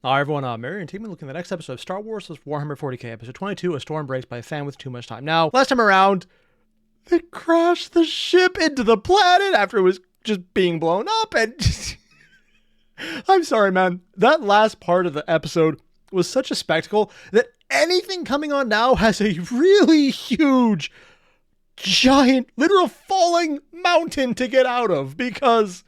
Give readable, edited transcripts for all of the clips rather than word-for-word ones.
Hi everyone, I'm Airier, and today we're looking at the next episode of Star Wars Warhammer 40k, episode 22, A Storm Breaks by a Fan with Too Much Time. Now, last time around, they crashed the ship into the planet after it was just being blown up, and I'm sorry, man. That last part of the episode was such a spectacle that anything coming on now has a really huge, giant, literal falling mountain to get out of, because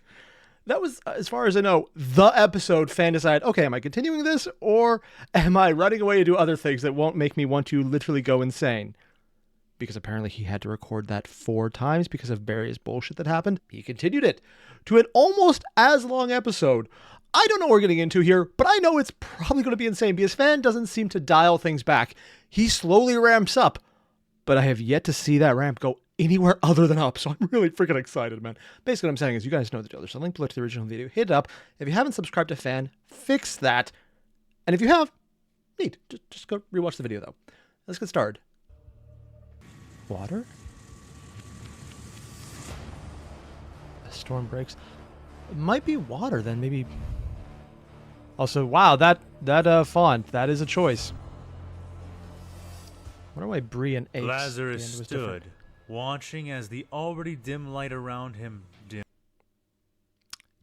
that was, as far as I know, the episode Fan decided, okay, am I continuing this, or am I running away to do other things that won't make me want to literally go insane? Because apparently he had to record that 4 times because of various bullshit that happened. He continued it to an almost as long episode. I don't know what we're getting into here, but I know it's probably going to be insane because Fan doesn't seem to dial things back. He slowly ramps up, but I have yet to see that ramp go anywhere other than up, so I'm really freaking excited, man. Basically what I'm saying is, you guys know the deal. There's a link below to the original video. Hit it up. If you haven't subscribed to Fan, fix that. And if you have, neat. Just go rewatch the video, though. Let's get started. Water? A storm breaks. It might be water, then maybe. Also, wow, that font, that is a choice. I wonder why Bree and Ace. Lazarus stood, watching as the already dim light around him dimmed.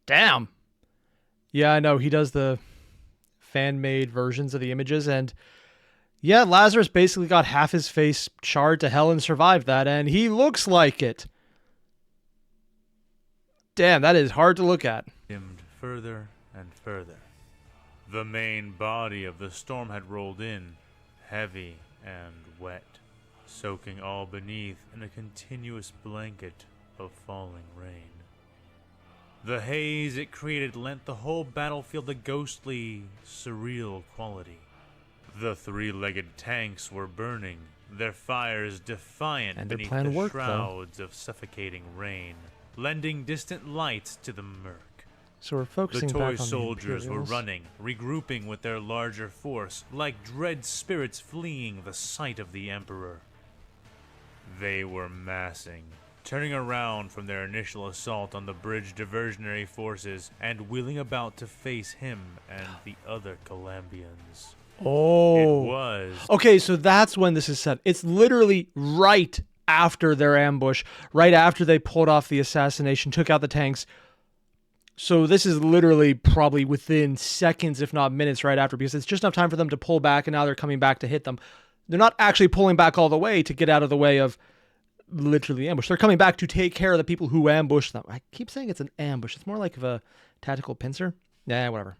Damn. Yeah, I know. He does the fan-made versions of the images, and yeah, Lazarus basically got half his face charred to hell and survived that, and he looks like it. Damn, that is hard to look at. Dimmed further and further. The main body of the storm had rolled in, heavy and wet, soaking all beneath in a continuous blanket of falling rain. The haze it created lent the whole battlefield a ghostly, surreal quality. The 3-legged tanks were burning, their fires defiant and their beneath plan the worked, shrouds of suffocating rain, lending distant lights to the murk. So we're focusing The back toy on soldiers the were Imperials. running, regrouping with their larger force, like dread spirits fleeing the sight of the Emperor. They were massing, turning around from their initial assault on the bridge diversionary forces and wheeling about to face him and the other Calambians. Oh. It was. Okay, so that's when this is set. It's literally right after their ambush, right after they pulled off the assassination, took out the tanks. So this is literally probably within seconds, if not minutes, right after, because it's just enough time for them to pull back, and now they're coming back to hit them. They're not actually pulling back all the way to get out of the way of literally the ambush. They're coming back to take care of the people who ambushed them. I keep saying it's an ambush. It's more like of a tactical pincer. Nah, whatever.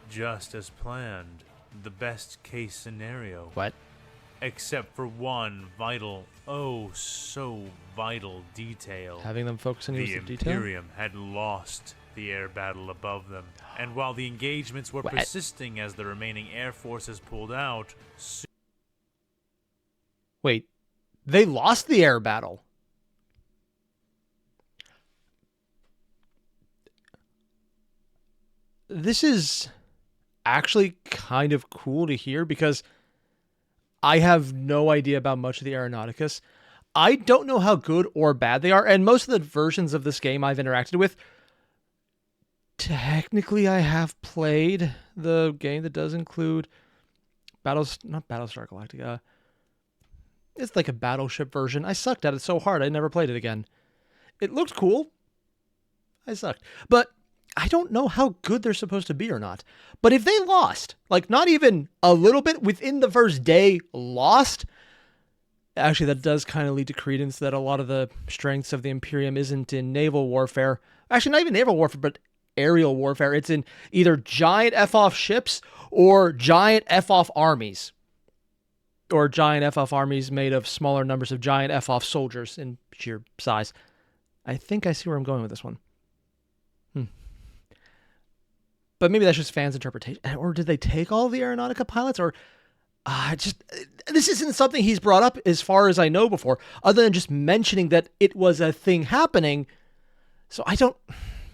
Just as planned. The best case scenario. What? Except for one vital, oh so vital detail. Having them focus on The use of detail? Imperium had lost the air battle above them, and while the engagements were What? persisting as the remaining air forces pulled out, Wait, they lost the air battle. This is actually kind of cool to hear because I have no idea about much of the Aeronauticus. I don't know how good or bad they are, and most of the versions of this game I've interacted with, technically I have played the game that does include not Battlestar Galactica. It's like a battleship version. I sucked at it so hard I never played it again. It looked cool. I sucked. But I don't know how good they're supposed to be or not. But if they lost, like not even a little bit within the first day lost, actually that does kind of lead to credence that a lot of the strengths of the Imperium isn't in naval warfare. Actually, not even naval warfare, but aerial warfare. It's in either giant F-off ships or giant F-off armies. Or giant F-off armies made of smaller numbers of giant F-off soldiers in sheer size. I think I see where I'm going with this one. But maybe that's just fans' interpretation. Or did they take all the Aeronautica pilots? Or this isn't something he's brought up as far as I know before, other than just mentioning that it was a thing happening. So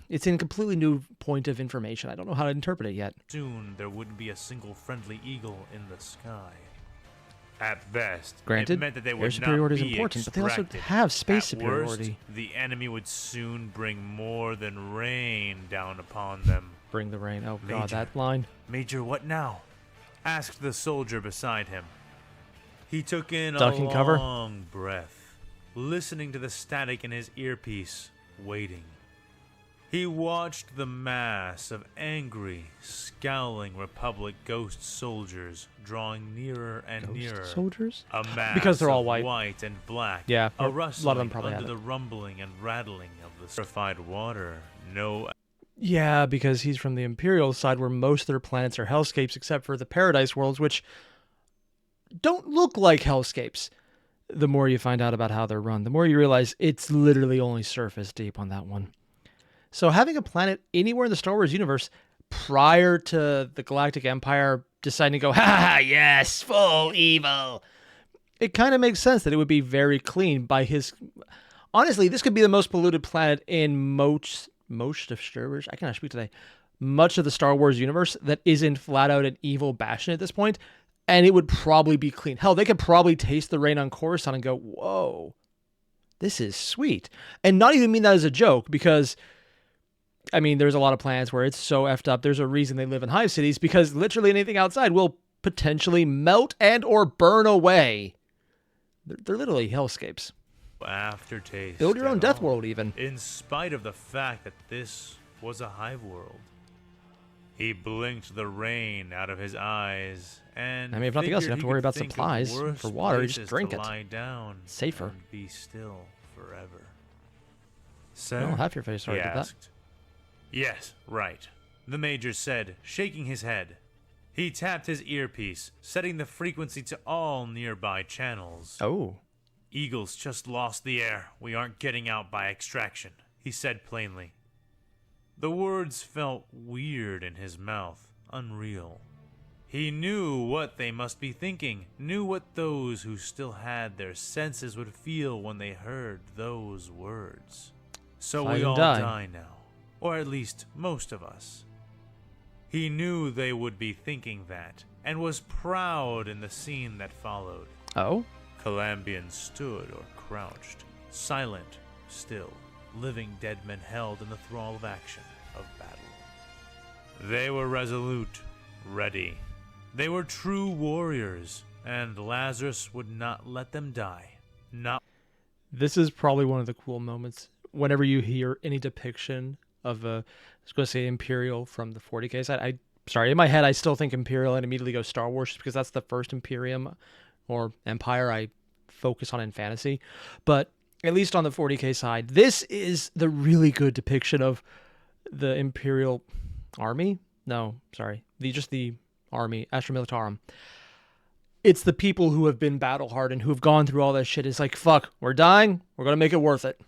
it's in a completely new point of information. I don't know how to interpret it yet. soon there wouldn't be a single friendly eagle in the sky. At best, Granted, it meant that they air would superiority not is be important, but they also extracted. have space At worst, superiority. the enemy would soon bring more than rain down upon them. Bring the rain. Oh, God, Major. that line. Major, what now? Asked the soldier beside him. He took in Ducking a cover? long breath, listening to the static in his earpiece, waiting. He watched the mass of angry, scowling Republic ghost soldiers drawing nearer and nearer. Ghost soldiers? A mass Because they're all of white. white and black. Yeah, a a lot of them probably under have the it. rumbling and rattling of the purified water. No. Yeah, because he's from the Imperial side where most of their planets are hellscapes except for the Paradise worlds, which don't look like hellscapes. The more you find out about how they're run, the more you realize it's literally only surface deep on that one. So having a planet anywhere in the Star Wars universe prior to the Galactic Empire deciding to go, ha, yes, full evil, it kind of makes sense that it would be very clean by his... Honestly, this could be the most polluted planet in most of Star Wars. I cannot speak today. Much of the Star Wars universe that isn't flat out an evil bastion at this point, and it would probably be clean. Hell, they could probably taste the rain on Coruscant and go, whoa, this is sweet. And not even mean that as a joke, because... I mean, there's a lot of planets where it's so effed up. There's a reason they live in hive cities, because literally anything outside will potentially melt and or burn away. They're literally hellscapes. Aftertaste. Build your own at death all, world even. in spite of the fact that this was a hive world. He blinked the rain out of his eyes, and I mean, if nothing else, you figured don't have to he worry could about think of supplies worse for water. You just places drink to it. lie down Safer. and be still forever. Well, Sir, half your face he already did that. asked. Yes, right, the Major said, shaking his head. He tapped his earpiece, setting the frequency to all nearby channels. Oh. Eagles just lost the air. We aren't getting out by extraction, he said plainly. The words felt weird in his mouth, unreal. He knew what they must be thinking, knew what those who still had their senses would feel when they heard those words. So Fight we and all die. die now, or at least most of us. He knew they would be thinking that, and was proud in the scene that followed. Oh? Calambians stood or crouched, silent, still, living dead men held in the thrall of action of battle. They were resolute, ready. They were true warriors, and Lazarus would not let them die. Not. This is probably one of the cool moments whenever you hear any depiction of I was going to say Imperial from the 40K side. Sorry, in my head, I still think Imperial and immediately go Star Wars just because that's the first Imperium or Empire I focus on in fantasy. But at least on the 40K side, this is the really good depiction of the Imperial Army. No, sorry. The Army, Astra Militarum. It's the people who have been battle hardened, who have gone through all that shit. It's like, fuck, we're dying. We're going to make it worth it.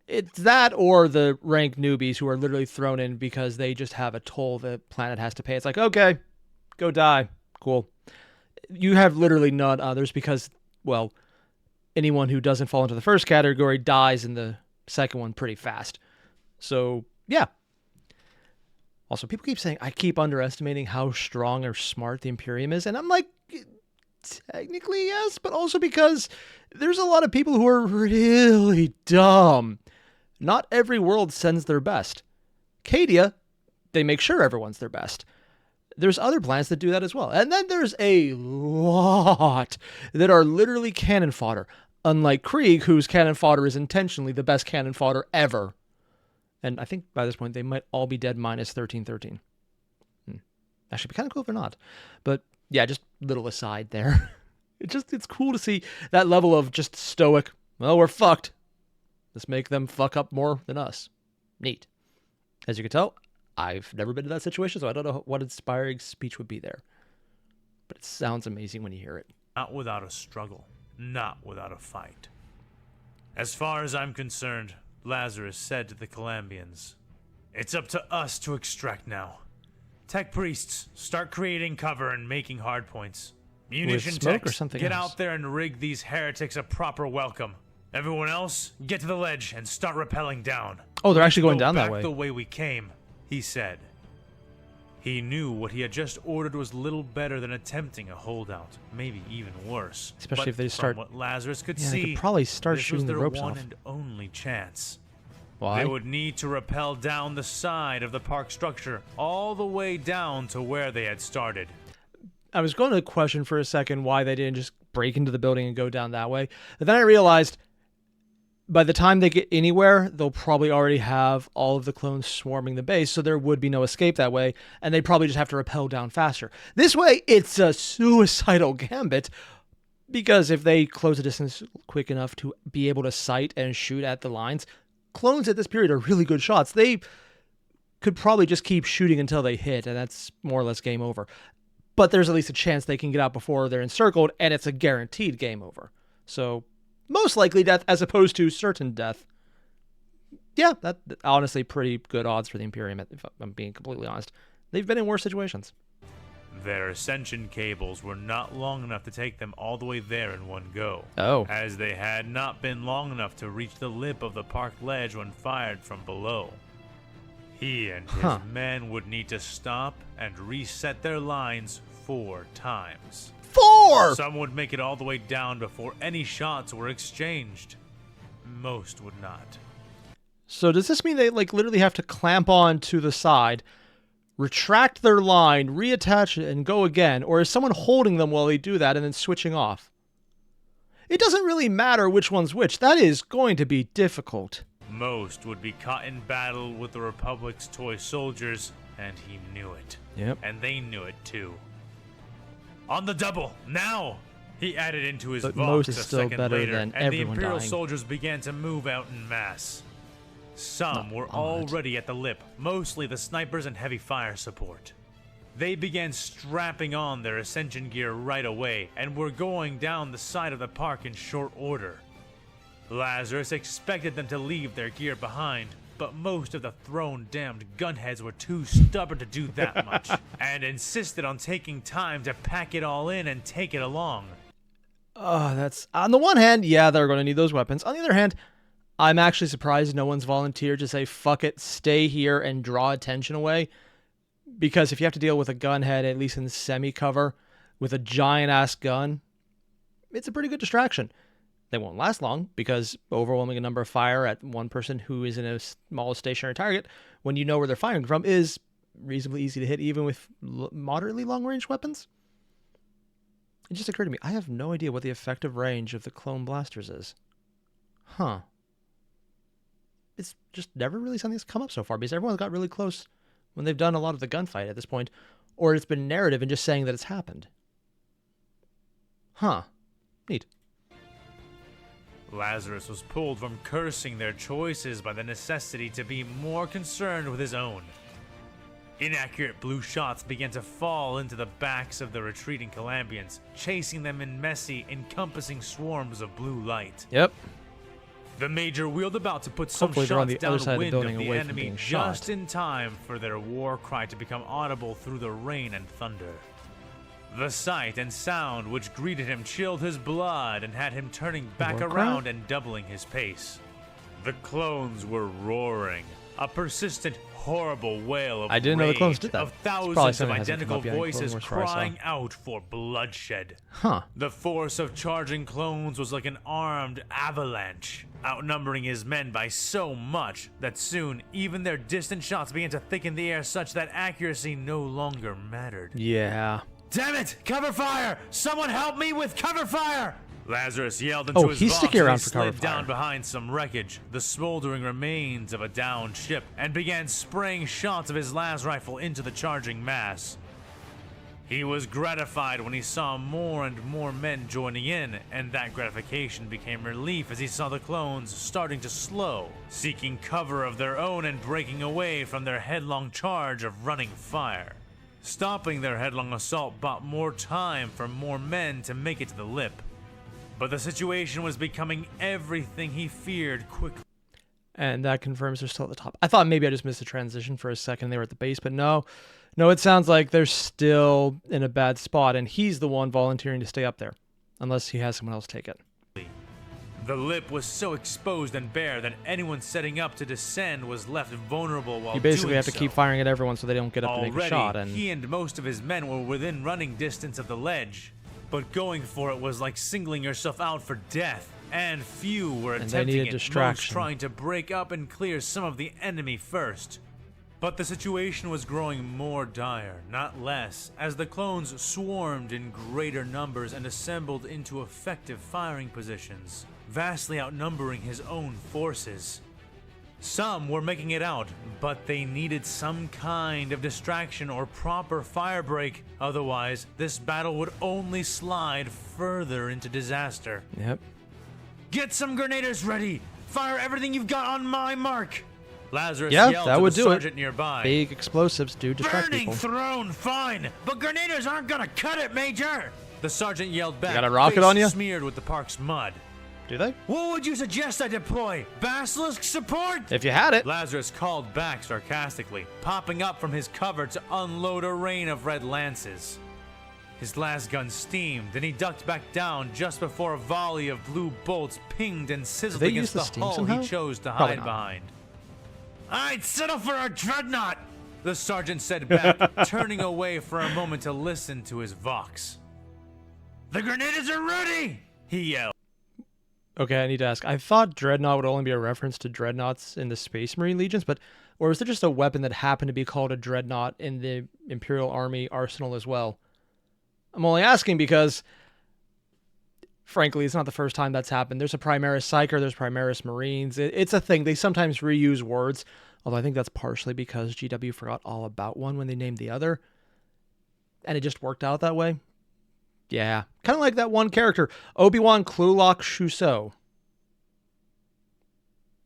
It's that or the rank newbies who are literally thrown in because they just have a toll the planet has to pay. It's like, okay, go die. Cool. You have literally none others because, well, anyone who doesn't fall into the first category dies in the second one pretty fast. So, yeah. Also, people keep saying I keep underestimating how strong or smart the Imperium is. And I'm like, technically, yes, but also because there's a lot of people who are really dumb. Not every world sends their best. Cadia, they make sure everyone's their best. There's other planets that do that as well. And then there's a lot that are literally cannon fodder. Unlike Krieg, whose cannon fodder is intentionally the best cannon fodder ever. And I think by this point, they might all be dead minus 1313. Actually, be kind of cool if they're not. But yeah, just little aside there. It's cool to see that level of just stoic, well, we're fucked. Let's make them fuck up more than us. Neat. As you can tell, I've never been in that situation, so I don't know what inspiring speech would be there. But it sounds amazing when you hear it. Not without a struggle, not without a fight. As far as I'm concerned, Lazarus said to the Calambians, it's up to us to extract now. Tech priests, start creating cover and making hardpoints. Munition smoke techs, or something get else? out there and rig these heretics a proper welcome. Everyone else, get to the ledge and start rappelling down. Oh, they're actually going Go down that back way. the way we came, he said. He knew what he had just ordered was little better than attempting a holdout, maybe even worse. Especially But if they from start... what Lazarus could Yeah, see, they could probably start this shooting was the their ropes one off. and only chance. Why? They would need to rappel down the side of the park structure all the way down to where they had started. I was going to question for a second why they didn't just break into the building and go down that way. But then I realized by the time they get anywhere, they'll probably already have all of the clones swarming the base, so there would be no escape that way, and they'd probably just have to rappel down faster. This way, it's a suicidal gambit, because if they close the distance quick enough to be able to sight and shoot at the lines, clones at this period are really good shots. They could probably just keep shooting until they hit, and that's more or less game over. But there's at least a chance they can get out before they're encircled, and it's a guaranteed game over. So most likely death as opposed to certain death. Yeah, that honestly pretty good odds for the Imperium, if I'm being completely honest. They've been in worse situations. Their ascension cables were not long enough to take them all the way there in one go. Oh. As they had not been long enough to reach the lip of the park ledge when fired from below. He and his men would need to stop and reset their lines 4 times. 4! Some would make it all the way down before any shots were exchanged. Most would not. So does this mean they literally have to clamp on to the side, retract their line, reattach it, and go again? Or is someone holding them while they do that and then switching off? It doesn't really matter which one's which. That is going to be difficult. Most would be caught in battle with the Republic's toy soldiers, and he knew it. Yep. And they knew it too. On the double, now! He added into his But Vox most is a still second better later, than and the everyone Imperial dying. soldiers began to move out in mass. Some were already at the lip, mostly the snipers and heavy fire support. They began strapping on their ascension gear right away, and were going down the side of the park in short order. Lazarus expected them to leave their gear behind, but most of the throne-damned gunheads were too stubborn to do that much, and insisted on taking time to pack it all in and take it along. That's on the one hand, yeah, they're going to need those weapons. On the other hand, I'm actually surprised no one's volunteered to say, fuck it, stay here and draw attention away. Because if you have to deal with a gunhead, at least in semi-cover, with a giant-ass gun, it's a pretty good distraction. They won't last long, because overwhelming a number of fire at one person who is in a small stationary target, when you know where they're firing from, is reasonably easy to hit, even with moderately long-range weapons. It just occurred to me, I have no idea what the effective range of the clone blasters is. Huh. It's just never really something that's come up so far, because everyone's got really close when they've done a lot of the gunfight at this point, or it's been narrative and just saying that it's happened. Huh. Neat. Lazarus was pulled from cursing their choices by the necessity to be more concerned with his own. Inaccurate blue shots began to fall into the backs of the retreating Calambians, chasing them in messy, encompassing swarms of blue light. Yep. The Major wheeled about to put some Hopefully they're on shots the other side of the downwind building of the away from enemy being shot. just in time for their war cry to become audible through the rain and thunder. The sight and sound which greeted him chilled his blood and had him turning back War around cry? and doubling his pace. The clones were roaring, a persistent, horrible wail of I didn't know the clones rage, did that. of It's probably thousands something of that hasn't come identical up yet in Clone voices Wars where I saw. crying out for bloodshed. Huh. The force of charging clones was like an armed avalanche, outnumbering his men by so much that soon even their distant shots began to thicken the air such that accuracy no longer mattered. Yeah. Damn it! Cover fire! Someone help me with cover fire! Lazarus yelled into his he's Vox sticking as he around for cover slid down fire. behind some wreckage, the smoldering remains of a downed ship, and began spraying shots of his las rifle into the charging mass. He was gratified when he saw more and more men joining in, and that gratification became relief as he saw the clones starting to slow, seeking cover of their own and breaking away from their headlong charge of running fire. Stopping their headlong assault bought more time for more men to make it to the lip. But the situation was becoming everything he feared quickly. And that confirms they're still at the top. I thought maybe I just missed the transition for a second. They were at the base, but no. No, it sounds like they're still in a bad spot, and he's the one volunteering to stay up there. Unless he has someone else take it. The lip was so exposed and bare that anyone setting up to descend was left vulnerable while You basically doing have to so. keep firing at everyone so they don't get up to make a Already, shot. And he and most of his men were within running distance of the ledge. but going for it was like singling yourself out for death, and few were And they attempting needed it, most distraction. trying to break up and clear some of the enemy first. But the situation was growing more dire, not less, as the clones swarmed in greater numbers and assembled into effective firing positions, vastly outnumbering his own forces. Some were making it out, but they needed some kind of distraction or proper fire break, otherwise this battle would only slide further into disaster. Yep. Get some grenaders ready! Fire everything you've got on my mark! Lazarus Yeah, yelled that to would the do it. sergeant nearby. Big explosives do distract Burning people. throne, fine, but grenaders aren't gonna cut it, Major! The sergeant yelled back, got a rocket face on ya? smeared with the park's mud. Do they? What would you suggest I deploy? Basilisk support? If you had it. Lazarus called back sarcastically, popping up from his cover to unload a rain of red lances. His last gun steamed, then he ducked back down just before a volley of blue bolts pinged and sizzled they against use the the steam hull somehow? he chose to Probably hide not. behind. I'd settle for a dreadnought, the sergeant said back, turning away for a moment to listen to his vox. The grenades are ready, he yelled. Okay, I need to ask. I thought Dreadnought would only be a reference to Dreadnoughts in the Space Marine Legions, but or is there just a weapon that happened to be called a Dreadnought in the Imperial Army arsenal as well? I'm only asking because, frankly, it's not the first time that's happened. There's a Primaris Psyker, there's Primaris Marines. It's a thing. They sometimes reuse words, although I think that's partially because GW forgot all about one when they named the other, and it just worked out that way. Yeah, kind of like that one character, Obi-Wan Clulock Shuso.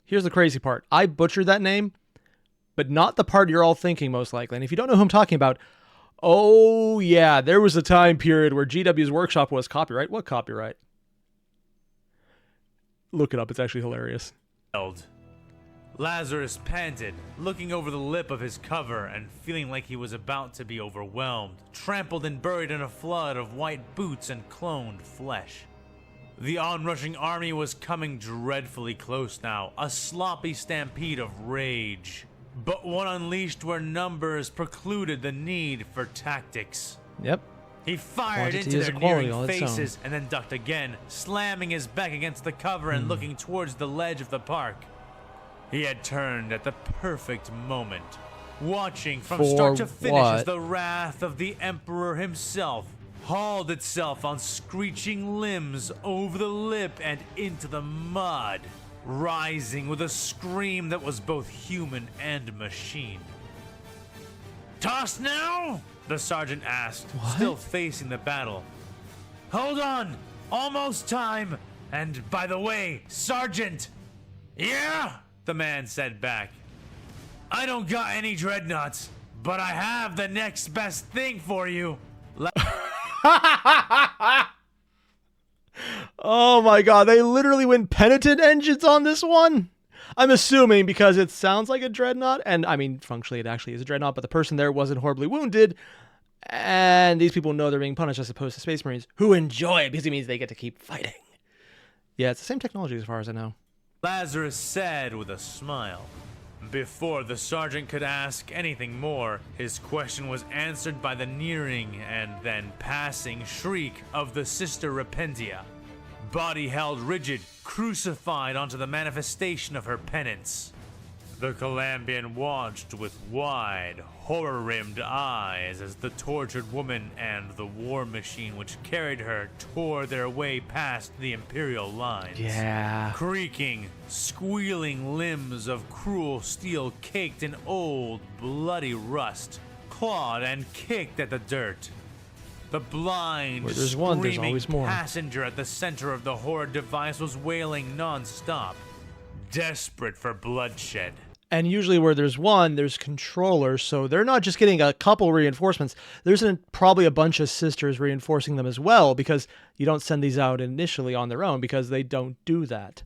Here's the crazy part. I butchered that name, but not the part you're all thinking most likely. And if you don't know who I'm talking about, oh yeah, there was a time period where GW's workshop was copyright. What copyright? Look it up. It's actually hilarious. Lazarus panted, looking over the lip of his cover and feeling like he was about to be overwhelmed, trampled and buried in a flood of white boots and cloned flesh. The onrushing army was coming dreadfully close now, a sloppy stampede of rage, but one unleashed where numbers precluded the need for tactics. Yep. He fired Quantity into is their a quality nearing all its own. faces and then ducked again, slamming his back against the cover and looking towards the ledge of the park. He had turned at the perfect moment, watching from For start to finish as what? the wrath of the Emperor himself hauled itself on screeching limbs over the lip and into the mud, rising with a scream that was both human and machine. Toss now? The sergeant asked, still facing the battle. Hold on, almost time. And by the way, Sergeant. Yeah? The man said back. I don't got any dreadnoughts, but I have the next best thing for you. Oh my god, they literally went penitent engines on this one? I'm assuming because it sounds like a dreadnought, and I mean, functionally it actually is a dreadnought, but the person there wasn't horribly wounded, and these people know they're being punished as opposed to Space Marines, who enjoy it because it means they get to keep fighting. Yeah, it's the same technology as far as I know. Lazarus said with a smile. Before the sergeant could ask anything more, his question was answered by the nearing and then passing shriek of the Sister Repentia. Body held rigid, crucified onto the manifestation of her penance. The Colombian watched with wide, horror-rimmed eyes as the tortured woman and the war machine which carried her tore their way past the Imperial lines. Yeah. Creaking, squealing limbs of cruel steel caked in old, bloody rust, clawed and kicked at the dirt. The blind, Where there's one, there's screaming always more. passenger at the center of the horrid device was wailing non-stop, desperate for bloodshed. And usually where there's one, there's controllers, so they're not just getting a couple reinforcements. There's probably a bunch of sisters reinforcing them as well, because you don't send these out initially on their own, because they don't do that.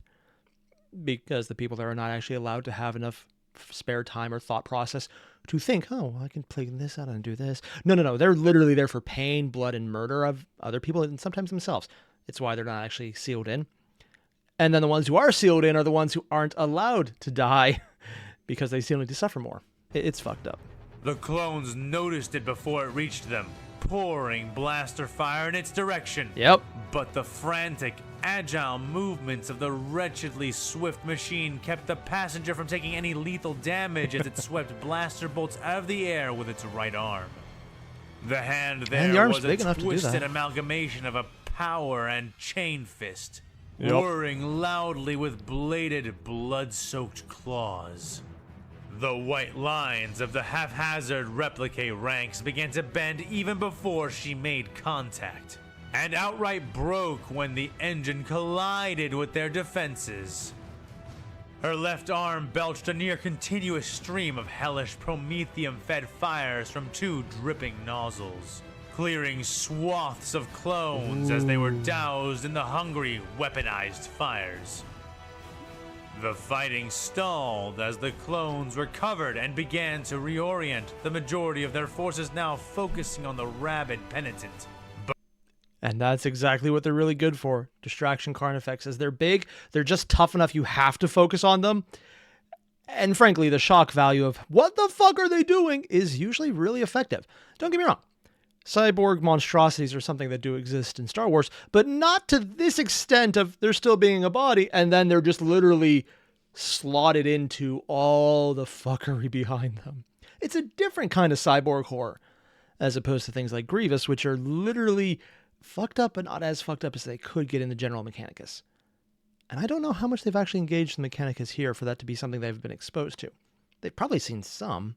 Because the people there are not actually allowed to have enough spare time or thought process to think, oh, I can play this out and do this. No. They're literally there for pain, blood, and murder of other people, and sometimes themselves. It's why they're not actually sealed in. And then the ones who are sealed in are the ones who aren't allowed to die, because they still need to suffer more. It's fucked up. The clones noticed it before it reached them, pouring blaster fire in its direction. Yep. But the frantic, agile movements of the wretchedly swift machine kept the passenger from taking any lethal damage as it swept blaster bolts out of the air with its right arm. The hand there was a twisted amalgamation of a power and chain fist, whirring loudly with bladed, blood-soaked claws. The white lines of the haphazard replicate ranks began to bend even before she made contact, and outright broke when the engine collided with their defenses. Her left arm belched a near-continuous stream of hellish promethium-fed fires from 2 dripping nozzles, clearing swaths of clones as they were doused in the hungry, weaponized fires. The fighting stalled as the clones recovered and began to reorient, the majority of their forces now focusing on the rabid penitent. And that's exactly what they're really good for. Distraction card effects. As they're big, they're just tough enough you have to focus on them. And frankly, the shock value of what the fuck are they doing is usually really effective. Don't get me wrong. Cyborg monstrosities are something that do exist in Star Wars, but not to this extent of there still being a body and then they're just literally slotted into all the fuckery behind them. It's a different kind of cyborg horror, as opposed to things like Grievous, which are literally fucked up, but not as fucked up as they could get in the General Mechanicus. And I don't know how much they've actually engaged the Mechanicus here for that to be something they've been exposed to. They've probably seen some.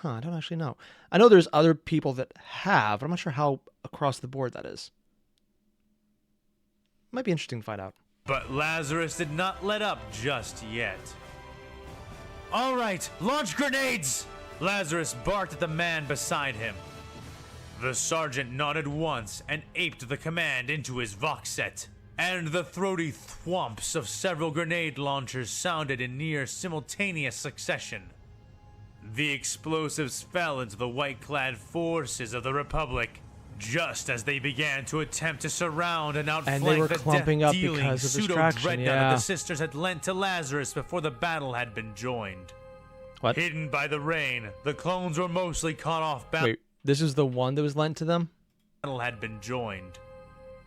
I don't actually know. I know there's other people that have, but I'm not sure how across the board that is. Might be interesting to find out. But Lazarus did not let up just yet. All right, launch grenades! Lazarus barked at the man beside him. The sergeant nodded once and aped the command into his Vox set, and the throaty thwomps of several grenade launchers sounded in near simultaneous succession. The explosives fell into the white-clad forces of the Republic, just as they began to attempt to surround and outflank the death-dealing pseudo-dreadnought that the sisters had lent to Lazarus before the battle had been joined. What? Hidden by the rain, the clones were mostly caught off balance. Wait, this is the one that was lent to them? Battle had been joined.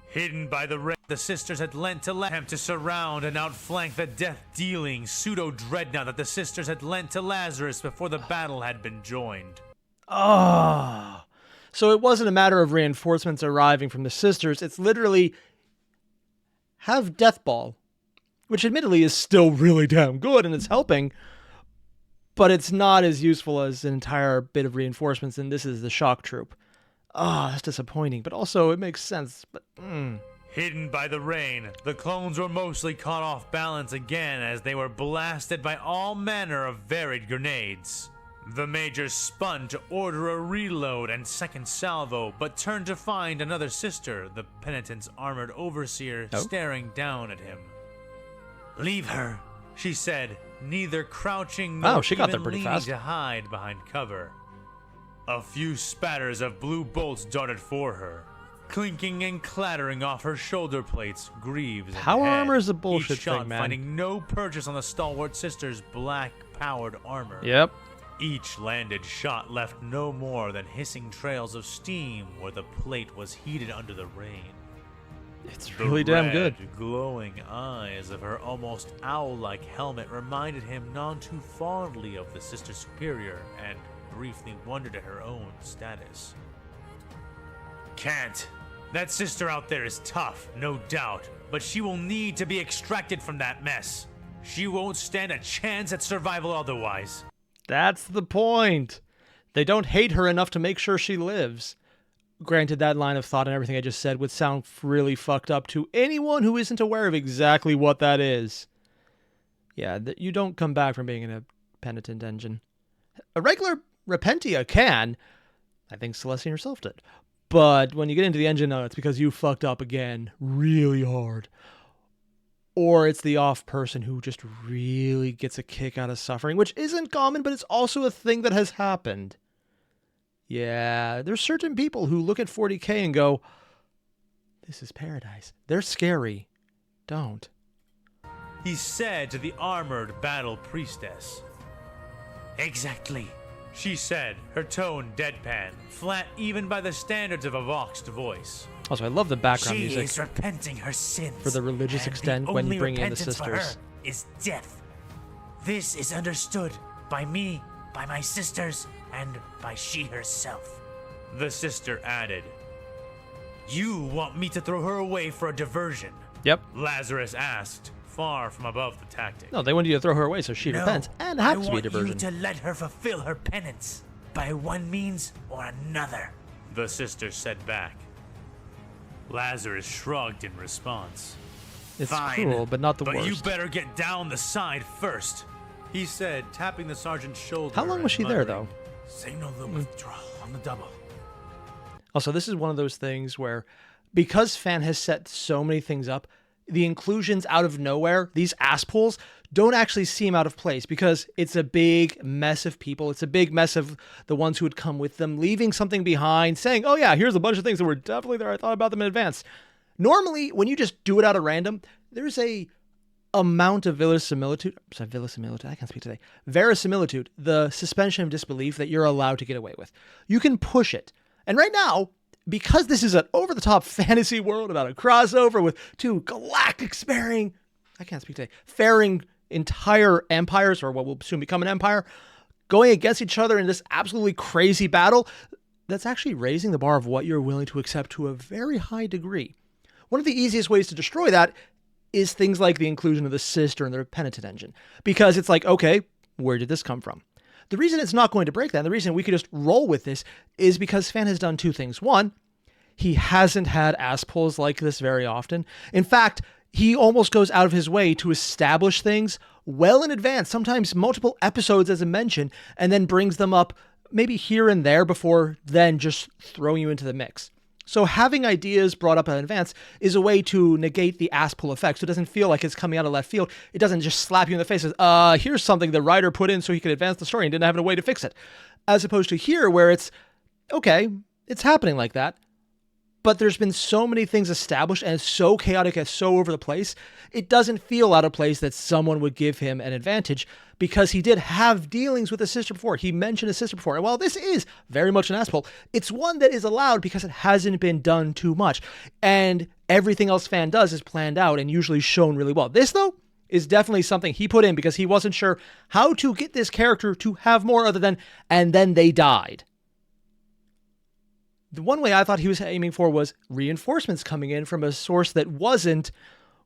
Hidden by the rain, the sisters had lent to attempt to surround and outflank the death-dealing pseudo-dreadnought that the sisters had lent to Lazarus before the battle had been joined. Oh. So it wasn't a matter of reinforcements arriving from the sisters. It's literally have Deathball, which admittedly is still really damn good and it's helping, but it's not as useful as an entire bit of reinforcements, and this is the shock troop. That's disappointing, but also it makes sense, but Hidden by the rain, the clones were mostly caught off balance again as they were blasted by all manner of varied grenades. The Major spun to order a reload and second salvo, but turned to find another sister, the penitent's armored overseer, staring down at him. "Leave her," she said, neither crouching nor she got even there pretty leaning fast. to hide behind cover. A few spatters of blue bolts darted for her, clinking and clattering off her shoulder plates, greaves, and Power head. armor is a bullshit Each shot thing, man. finding no purchase on the stalwart sister's black-powered armor. Yep. Each landed shot left no more than hissing trails of steam where the plate was heated under the rain. It's really damn good. The glowing eyes of her almost owl-like helmet reminded him none too fondly of the Sister Superior, and briefly wondered at her own status. "Can't. That sister out there is tough, no doubt, but she will need to be extracted from that mess. She won't stand a chance at survival otherwise." That's the point. They don't hate her enough to make sure she lives. Granted, that line of thought and everything I just said would sound really fucked up to anyone who isn't aware of exactly what that is. Yeah, you don't come back from being in a penitent engine. A regular Repentia can. I think Celestia herself did. But when you get into the engine, it's because you fucked up again really hard. Or it's the off person who just really gets a kick out of suffering, which isn't common, but it's also a thing that has happened. Yeah, there's certain people who look at 40K and go, "This is paradise." They're scary. Don't. He said to the armored battle priestess. "Exactly. she said, her tone deadpan, flat even by the standards of a voxed voice. Also, I love the background She music is repenting her sins. for the religious and extent the when only you bring in the repentance for her sisters. is death. This is understood by me, by my sisters, and by she herself. The sister added, "You want me to throw her away for a diversion?" Yep. Lazarus asked, far from above the tactic. No, they want you to throw her away so she No, repents, and it I happens to be a want diversion. you to let her fulfill her penance by one means or another. The sister said back. Lazarus shrugged in response. It's Fine, cruel, but not the but worst. you better get down the side first, he said, tapping the sergeant's shoulder. How long was she and there, muttering, though? Signal the withdrawal on the double. Also, this is one of those things where, because Fan has set so many things up, the inclusions out of nowhere, these ass pulls, don't actually seem out of place because it's a big mess of people. It's a big mess of the ones who would come with them, leaving something behind, saying, oh yeah, here's a bunch of things that were definitely there. I thought about them in advance. Normally, when you just do it out of random, there's a amount of verisimilitude, I can't speak today, verisimilitude, the suspension of disbelief that you're allowed to get away with. You can push it. And right now, because this is an over-the-top fantasy world about a crossover with two galactic faring entire empires, or what will soon become an empire, going against each other in this absolutely crazy battle, that's actually raising the bar of what you're willing to accept to a very high degree. One of the easiest ways to destroy that is things like the inclusion of the sister and the penitent engine, because it's like, okay, where did this come from? The reason it's not going to break that, and the reason we could just roll with this, is because Fan has done two things. One, he hasn't had ass pulls like this very often. In fact, he almost goes out of his way to establish things well in advance, sometimes multiple episodes as a mention, and then brings them up maybe here and there before then just throwing you into the mix. So having ideas brought up in advance is a way to negate the ass pull effect, so it doesn't feel like it's coming out of left field. It doesn't just slap you in the face as, here's something the writer put in so he could advance the story and didn't have a way to fix it. As opposed to here where it's, okay, it's happening like that, but there's been so many things established and it's so chaotic and so over the place, it doesn't feel out of place that someone would give him an advantage because he did have dealings with his sister before. He mentioned his sister before. And while this is very much an ass pull, it's one that is allowed because it hasn't been done too much. And everything else Fan does is planned out and usually shown really well. This, though, is definitely something he put in because he wasn't sure how to get this character to have more other than, and then they died. The one way I thought he was aiming for was reinforcements coming in from a source that wasn't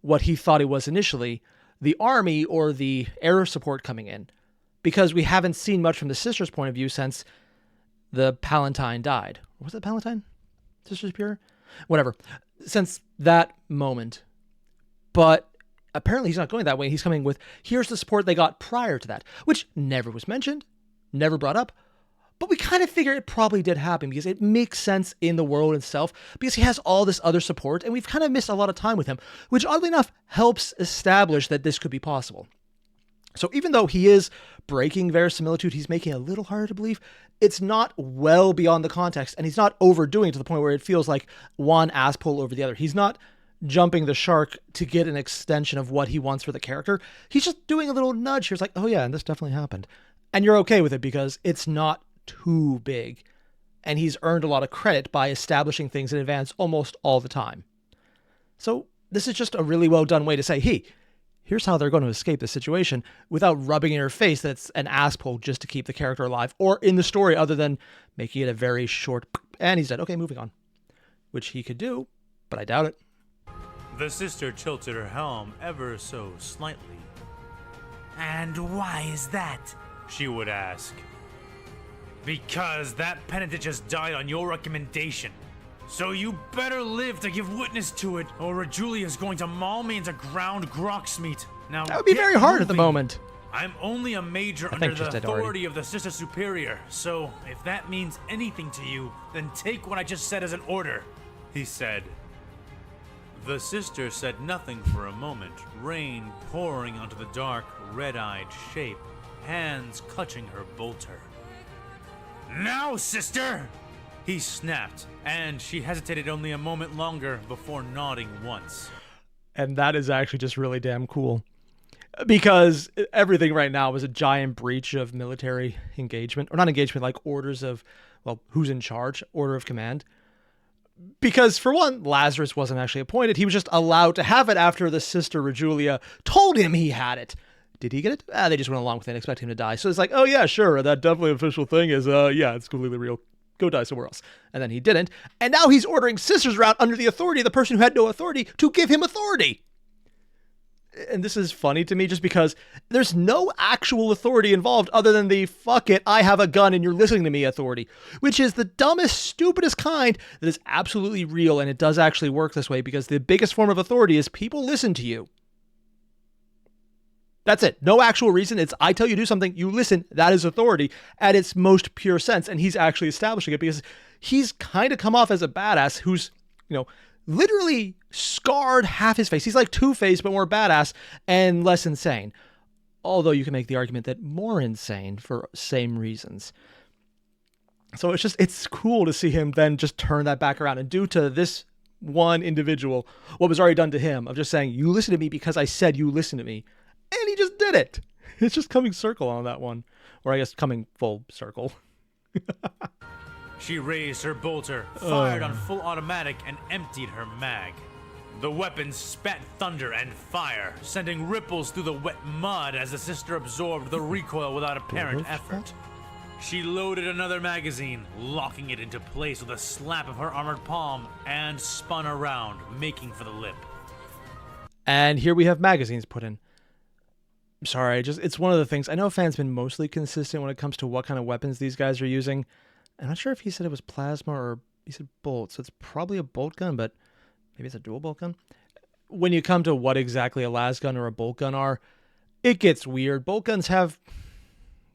what he thought it was initially, the army or the air support coming in, because we haven't seen much from the sister's point of view since the Palatine died. Was it Palatine? Sister Superior? Whatever. Since that moment. But apparently he's not going that way. He's coming with, here's the support they got prior to that, which never was mentioned, never brought up. But we kind of figure it probably did happen because it makes sense in the world itself because he has all this other support and we've kind of missed a lot of time with him, which oddly enough helps establish that this could be possible. So even though he is breaking verisimilitude, he's making it a little harder to believe, it's not well beyond the context and he's not overdoing it to the point where it feels like one ass pull over the other. He's not jumping the shark to get an extension of what he wants for the character. He's just doing a little nudge here. It's like, oh yeah, and this definitely happened. And you're okay with it because it's not too big, and he's earned a lot of credit by establishing things in advance almost all the time. So this is just a really well done way to say, hey, here's how they're going to escape this situation without rubbing in your face that's an ass pull just to keep the character alive or in the story other than making it a very short, and he's dead. Okay, moving on. Which he could do, but I doubt it. The sister tilted her helm ever so slightly. And why is that? She would ask. Because that penitent just died on your recommendation. So you better live to give witness to it, or Julia's going to maul me into ground grox meat. Now That would be very hard at the moment. I'm only a major under the authority of the Sister Superior, so if that means anything to you, then take what I just said as an order, he said. The sister said nothing for a moment, rain pouring onto the dark, red-eyed shape, hands clutching her bolter. Now, sister! He snapped, and she hesitated only a moment longer before nodding once. And that is actually just really damn cool. because everything right now is a giant breach of military engagement, or not engagement, like orders of, well, who's in charge, order of command. Because for one, Lazarus wasn't actually appointed. He was just allowed to have it after the sister Rejulia told him he had it. Did he get it? They just went along with it and expect him to die. So it's like, oh yeah, sure, that definitely official thing is, yeah, it's completely real. Go die somewhere else. And then he didn't. And now he's ordering sisters around under the authority of the person who had no authority to give him authority. And this is funny to me just because there's no actual authority involved other than the fuck it, I have a gun and you're listening to me authority, which is the dumbest, stupidest kind that is absolutely real. And it does actually work this way because the biggest form of authority is people listen to you. That's it. No actual reason. It's I tell you to do something, you listen. That is authority at its most pure sense. And he's actually establishing it because he's kind of come off as a badass who's, literally scarred half his face. He's like Two-Face, but more badass and less insane. Although you can make the argument that more insane for same reasons. So it's cool to see him then just turn that back around and do to this one individual what was already done to him of just saying, you listen to me because I said you listen to me. And he just did it. It's just coming circle on that one. Or I guess coming full circle. She raised her bolter, fired on full automatic, and emptied her mag. The weapon spat thunder and fire, sending ripples through the wet mud as the sister absorbed the recoil without apparent effort. She loaded another magazine, locking it into place with a slap of her armored palm, and spun around, making for the lip. And here we have magazines put in. Sorry, it's one of the things. I know Fan's been mostly consistent when it comes to what kind of weapons these guys are using. I'm not sure if he said it was plasma or he said bolt, so it's probably a bolt gun, but maybe it's a dual bolt gun. When you come to what exactly a las gun or a bolt gun are, it gets weird. Bolt guns have...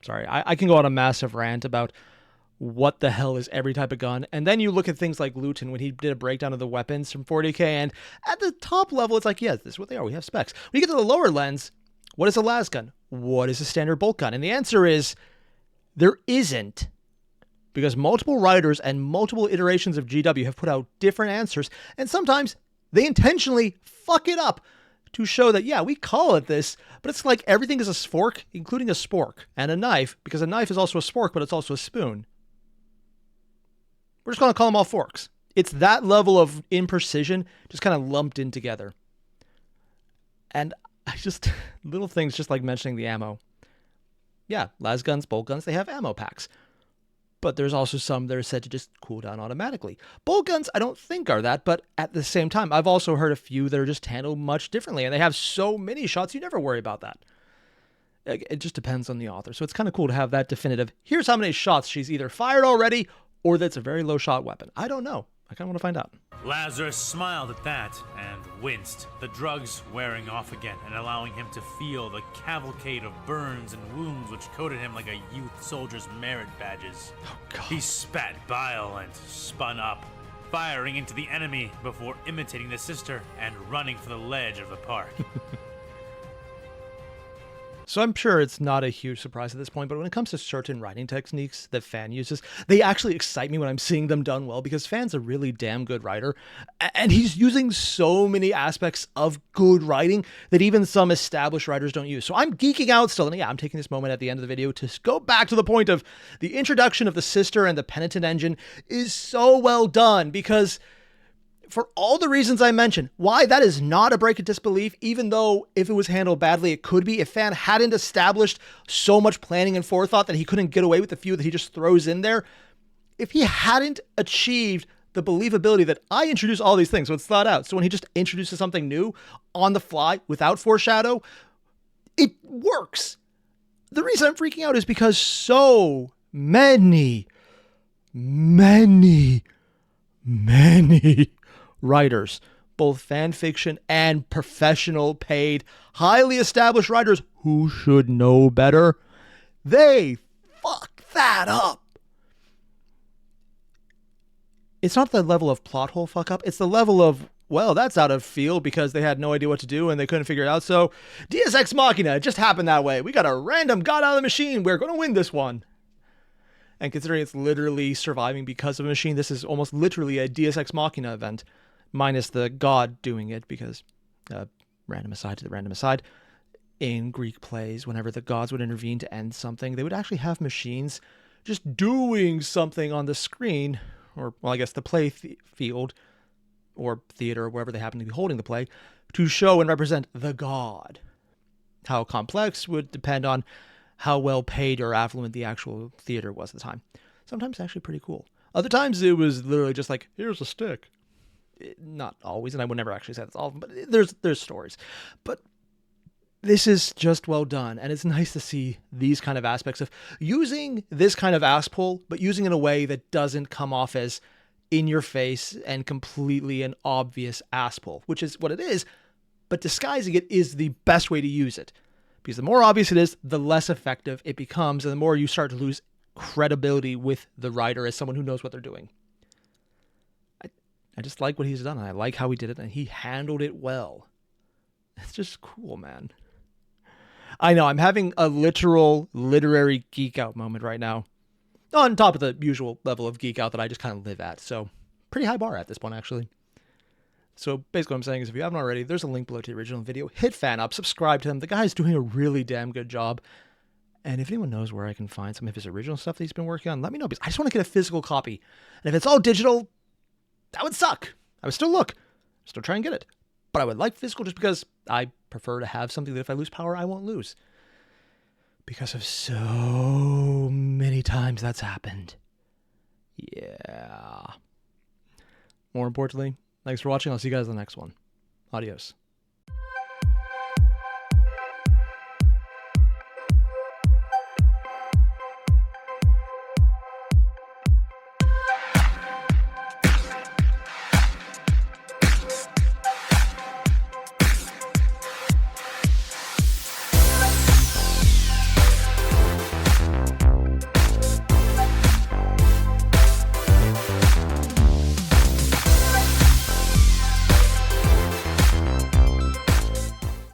Sorry, I can go on a massive rant about what the hell is every type of gun. And then you look at things like Luton when he did a breakdown of the weapons from 40K, and at the top level, it's like, yes, this is what they are. We have specs. When you get to the lower lens, what is a las gun? What is a standard bolt gun? And the answer is there isn't, because multiple writers and multiple iterations of GW have put out different answers, and sometimes they intentionally fuck it up to show that, yeah, we call it this, but it's like everything is a fork, including a spork, and a knife, because a knife is also a spork, but it's also a spoon. We're just going to call them all forks. It's that level of imprecision just kind of lumped in together. And little things just like mentioning the ammo. Yeah, las guns, bolt guns, they have ammo packs. But there's also some that are said to just cool down automatically. Bolt guns, I don't think are that, but at the same time, I've also heard a few that are just handled much differently, and they have so many shots, you never worry about that. It just depends on the author. So it's kind of cool to have that definitive, here's how many shots she's either fired already, or that's a very low shot weapon. I don't know. I kind of want to find out. Lazarus smiled at that and winced, the drugs wearing off again and allowing him to feel the cavalcade of burns and wounds which coated him like a youth soldier's merit badges. Oh, God. He spat bile and spun up, firing into the enemy before imitating the sister and running for the ledge of the park. So I'm sure it's not a huge surprise at this point, but when it comes to certain writing techniques that Fan uses, they actually excite me when I'm seeing them done well, because Fan's a really damn good writer, and he's using so many aspects of good writing that even some established writers don't use. So I'm geeking out still, and yeah, I'm taking this moment at the end of the video to go back to the point of the introduction of the sister and the penitent engine is so well done, because for all the reasons I mentioned, why that is not a break of disbelief, even though if it was handled badly, it could be. If Fan hadn't established so much planning and forethought that he couldn't get away with the few that he just throws in there, if he hadn't achieved the believability that I introduce all these things, so it's thought out. So when he just introduces something new on the fly without foreshadow, it works. The reason I'm freaking out is because so many writers, both fan fiction and professional, paid, highly established writers who should know better, they fuck that up. It's not the level of plot hole fuck up. It's the level of, well, that's out of field because they had no idea what to do and they couldn't figure it out. So Deus Ex Machina, it just happened that way. We got a random god out of the machine. We're going to win this one. And considering it's literally surviving because of a machine, this is almost literally a Deus Ex Machina event, minus the god doing it, because random aside to the random aside. in Greek plays, whenever the gods would intervene to end something, they would actually have machines just doing something on the screen, or, well, I guess the play field or theater, or wherever they happen to be holding the play, to show and represent the god. How complex would depend on how well paid or affluent the actual theater was at the time. Sometimes actually pretty cool. Other times it was literally just like, here's a stick. Not always, and I would never actually say that's all of them, but there's stories. But this is just well done, and it's nice to see these kind of aspects of using this kind of ass pull, but using it in a way that doesn't come off as in your face and completely an obvious ass pull, which is what it is, but disguising it is the best way to use it. Because the more obvious it is, the less effective it becomes, and the more you start to lose credibility with the writer as someone who knows what they're doing. I just like what he's done, and I like how he did it, and he handled it well. It's just cool, man. I know, I'm having a literal literary geek out moment right now. On top of the usual level of geek out that I just kind of live at. So, pretty high bar at this point, actually. So, basically what I'm saying is, if you haven't already, there's a link below to the original video. Hit fan up, subscribe to him. The guy's doing a really damn good job. And if anyone knows where I can find some of his original stuff that he's been working on, let me know, because I just want to get a physical copy. And if it's all digital, that would suck. I would still look. Still try and get it. But I would like physical just because I prefer to have something that if I lose power, I won't lose. Because of so many times that's happened. Yeah. More importantly, thanks for watching. I'll see you guys in the next one. Adios.